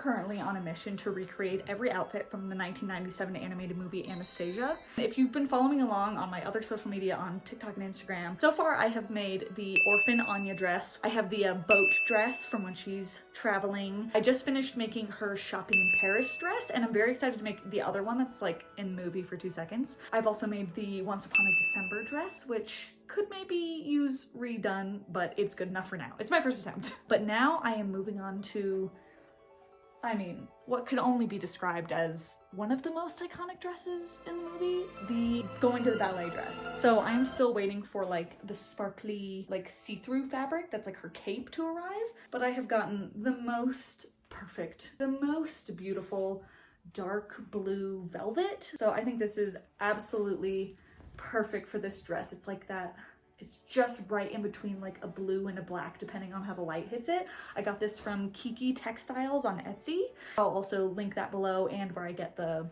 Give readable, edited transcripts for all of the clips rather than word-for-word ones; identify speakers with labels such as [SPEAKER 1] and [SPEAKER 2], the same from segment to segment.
[SPEAKER 1] currently on a mission to recreate every outfit from the 1997 animated movie Anastasia. If you've been following along on my other social media on TikTok and Instagram, so far I have made the orphan Anya dress. I have the boat dress from when she's traveling. I just finished making her shopping in Paris dress, and I'm very excited to make the other one that's like in the movie for 2 seconds. I've also made the Once Upon a December dress, which could maybe use redone, but it's good enough for now. It's my first attempt. But now I am moving on to, I mean, what could only be described as one of the most iconic dresses in the movie, the going to the ballet dress. So I'm still waiting for like the sparkly, like see-through fabric that's like her cape to arrive, but I have gotten the most perfect, the most beautiful dark blue velvet. So I think this is absolutely perfect for this dress. It's like that, it's just right in between like a blue and a black depending on how the light hits it. I got this from Kiki Textiles on Etsy. I'll also link that below and where I get the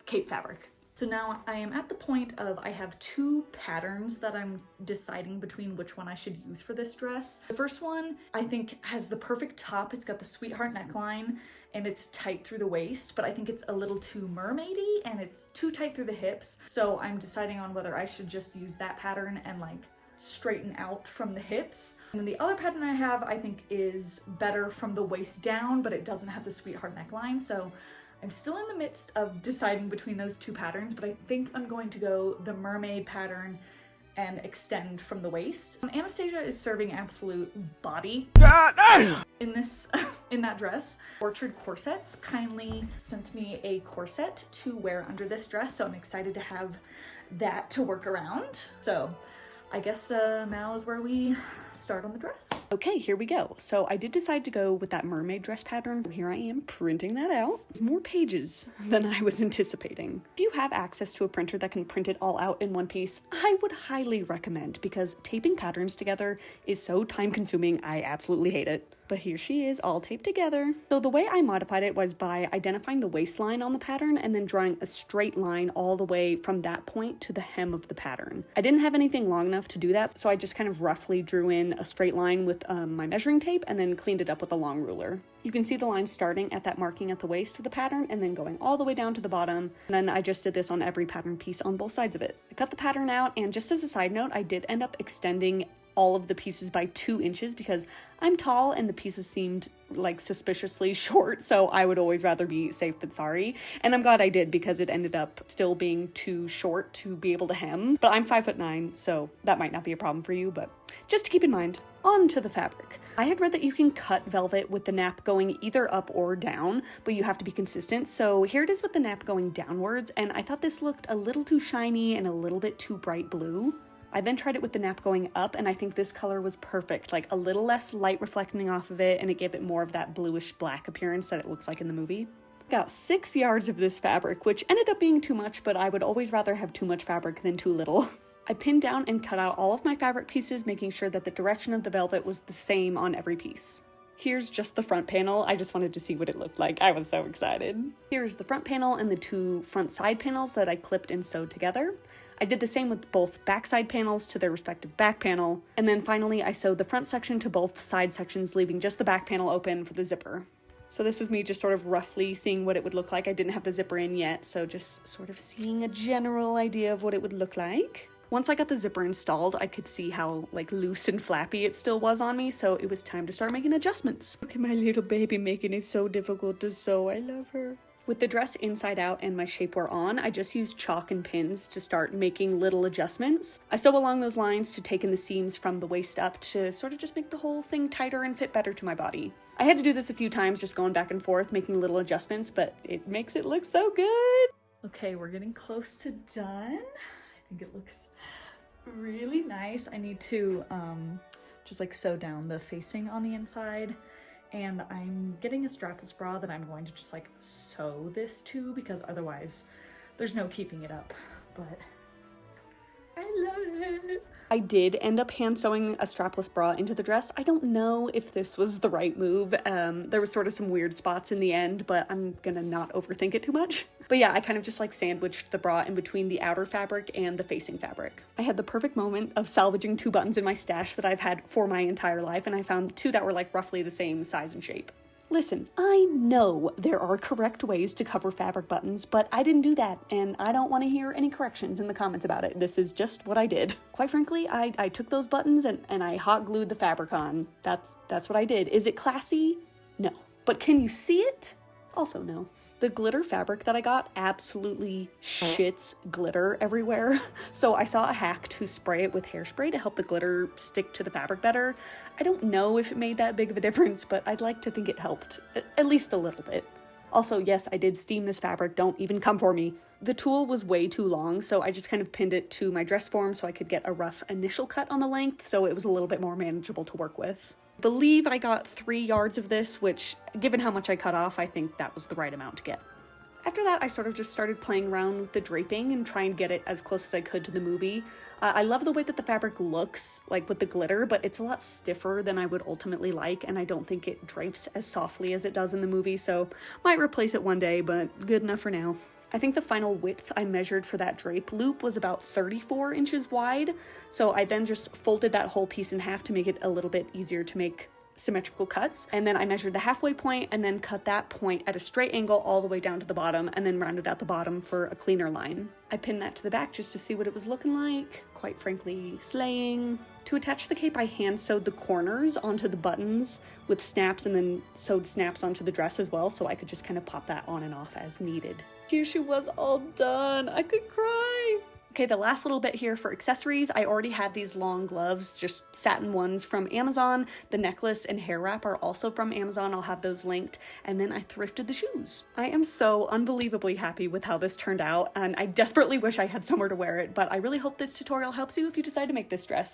[SPEAKER 1] cape fabric. So now I am at the point of I have 2 patterns that I'm deciding between which one I should use for this dress. The first one I think has the perfect top. It's got the sweetheart neckline and it's tight through the waist, but I think it's a little too mermaidy and it's too tight through the hips. So I'm deciding on whether I should just use that pattern and like straighten out from the hips. And then the other pattern I have I think is better from the waist down, but it doesn't have the sweetheart neckline. So I'm still in the midst of deciding between those 2 patterns, but I think I'm going to go the mermaid pattern and extend from the waist. Anastasia is serving absolute body in this, in that dress. Orchard Corsets kindly sent me a corset to wear under this dress, so I'm excited to have that to work around. So I guess now is where we start on the dress. Okay, here we go. So I did decide to go with that mermaid dress pattern. Here I am printing that out. It's more pages than I was anticipating. If you have access to a printer that can print it all out in one piece, I would highly recommend, because taping patterns together is so time consuming. I absolutely hate it. But here she is all taped together. So the way I modified it was by identifying the waistline on the pattern and then drawing a straight line all the way from that point to the hem of the pattern. I didn't have anything long enough to do that, so I just kind of roughly drew in a straight line with my measuring tape and then cleaned it up with a long ruler. You can see the line starting at that marking at the waist of the pattern and then going all the way down to the bottom. And then I just did this on every pattern piece on both sides of it. I cut the pattern out, and just as a side note, I did end up extending all of the pieces by 2 inches because I'm tall and the pieces seemed like suspiciously short, so I would always rather be safe than sorry. And I'm glad I did, because it ended up still being too short to be able to hem. But I'm 5'9", so that might not be a problem for you, but just to keep in mind. On to the fabric. I had read that you can cut velvet with the nap going either up or down, but you have to be consistent. So here it is with the nap going downwards, and I thought this looked a little too shiny and a little bit too bright blue. I then tried it with the nap going up, and I think this color was perfect, like a little less light reflecting off of it, and it gave it more of that bluish black appearance that it looks like in the movie. Got 6 yards of this fabric, which ended up being too much, but I would always rather have too much fabric than too little. I pinned down and cut out all of my fabric pieces, making sure that the direction of the velvet was the same on every piece. Here's just the front panel. I just wanted to see what it looked like. I was so excited. Here's the front panel and the 2 front side panels that I clipped and sewed together. I did the same with both backside panels to their respective back panel, and then finally I sewed the front section to both side sections, leaving just the back panel open for the zipper. So this is me just sort of roughly seeing what it would look like. I didn't have the zipper in yet, so just sort of seeing a general idea of what it would look like. Once I got the zipper installed, I could see how like loose and flappy it still was on me, so it was time to start making adjustments. Look at my little baby making it so difficult to sew. I love her. With the dress inside out and my shapewear on, I just used chalk and pins to start making little adjustments. I sew along those lines to take in the seams from the waist up to sort of just make the whole thing tighter and fit better to my body. I had to do this a few times, just going back and forth, making little adjustments, but it makes it look so good. Okay, we're getting close to done. I think it looks really nice. I need to just like sew down the facing on the inside. And I'm getting a strapless bra that I'm going to just like sew this to, because otherwise there's no keeping it up, but I love it. I did end up hand sewing a strapless bra into the dress. I don't know if this was the right move. There was sort of some weird spots in the end, but I'm gonna not overthink it too much. But yeah, I kind of just like sandwiched the bra in between the outer fabric and the facing fabric. I had the perfect moment of salvaging 2 buttons in my stash that I've had for my entire life, and I found 2 that were like roughly the same size and shape.
[SPEAKER 2] Listen, I know there are correct ways to cover fabric buttons, but I didn't do that, and I don't want to hear any corrections in the comments about it. This is just what I did. Quite frankly, I took those buttons and I hot glued the fabric on. That's what I did. Is it classy? No. But can you see it? Also no. The glitter fabric that I got absolutely shits glitter everywhere. So I saw a hack to spray it with hairspray to help the glitter stick to the fabric better. I don't know if it made that big of a difference, but I'd like to think it helped, at least a little bit. Also, yes, I did steam this fabric. Don't even come for me. The tulle was way too long, so I just kind of pinned it to my dress form so I could get a rough initial cut on the length, so it was a little bit more manageable to work with. I believe I got 3 yards of this, which, given how much I cut off, I think that was the right amount to get. After that, I sort of just started playing around with the draping and trying to get it as close as I could to the movie. I love the way that the fabric looks, like with the glitter, but it's a lot stiffer than I would ultimately like, and I don't think it drapes as softly as it does in the movie, so might replace it one day, but good enough for now. I think the final width I measured for that drape loop was about 34 inches wide, so I then just folded that whole piece in half to make it a little bit easier to make symmetrical cuts, and then I measured the halfway point and then cut that point at a straight angle all the way down to the bottom and then rounded out the bottom for a cleaner line. I pinned that to the back just to see what it was looking like. Quite frankly, slaying. To attach the cape, I hand sewed the corners onto the buttons with snaps and then sewed snaps onto the dress as well, so I could just kind of pop that on and off as needed. Here she was all done. I could cry. Okay, the last little bit here for accessories. I already had these long gloves, just satin ones from Amazon. The necklace and hair wrap are also from Amazon. I'll have those linked. And then I thrifted the shoes. I am so unbelievably happy with how this turned out, and I desperately wish I had somewhere to wear it, but I really hope this tutorial helps you if you decide to make this dress.